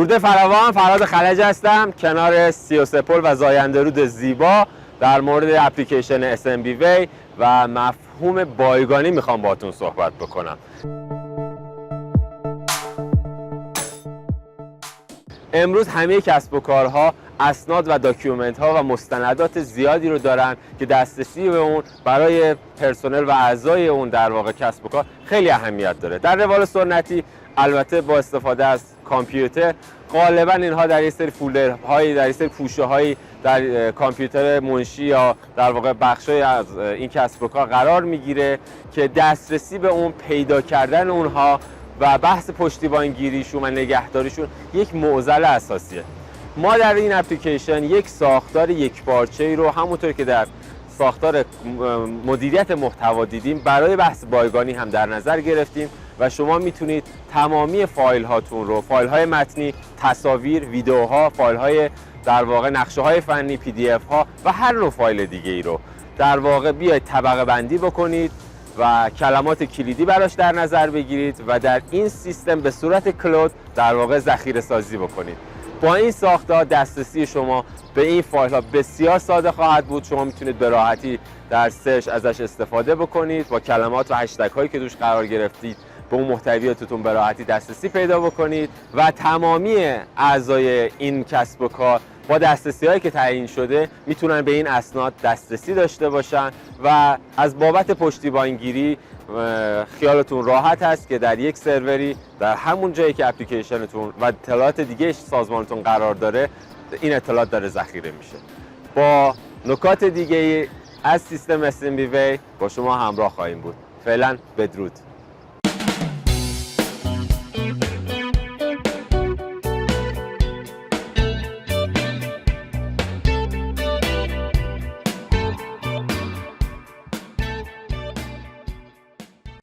درود فراوان، فرهاد خلج هستم کنار 33 پل و زاینده رود زیبا در مورد اپلیکیشن SMBWay و مفهوم بایگانی میخوام باهاتون صحبت بکنم. امروز همه کسب و کارها اسناد و داکیومنت ها و مستندات زیادی رو دارن که دسترسی به اون برای پرسنل و اعضای اون در واقع کسب و کار خیلی اهمیت داره. در روال سنتی البته با استفاده از کامپیوتر غالبا اینها در یک سری فولدرهایی، در یک سری پوشه‌هایی در کامپیوتر منشی یا در واقع بخشای از این کسب و کار قرار میگیره که دسترسی به اون پیدا کردن اونها و بحث پشتیبانگیریشون و نگهداریشون یک معضل اساسیه. ما در این اپلیکیشن یک ساختار یکپارچه‌ای رو همونطور که در ساختار مدیریت محتوا دیدیم برای بحث بایگانی هم در نظر گرفتیم و شما میتونید تمامی فایل هاتون رو، فایل های متنی، تصاویر، ویدیوها، فایل های در واقع نقشه های فنی، PDF ها و هر نوع فایل دیگه ای رو در واقع بیاید طبقه بندی بکنید و کلمات کلیدی براش در نظر بگیرید و در این سیستم به صورت کلود در واقع ذخیره سازی بکنید. با این ساختار دسترسی شما به این فایل ها بسیار ساده خواهد بود. شما میتونید به راحتی در سرچ ازش استفاده بکنید، با کلمات و هشتگ هایی که توش قرار گرفتید به اون محتویاتتون به راحتی دسترسی پیدا بکنید و تمامی اعضای این کسب و کار با دسترسی هایی که تعیین شده میتونن به این اسناد دسترسی داشته باشن و از بابت پشتیبانگیری خیالتون راحت هست که در یک سروری در همون جایی که اپلیکیشنتون و اطلاعات دیگه سازمانتون قرار داره این اطلاعات داره ذخیره میشه. با نکات دیگه از سیستم SMBWay با شما همراه خواهیم بود. فعلا بدرود.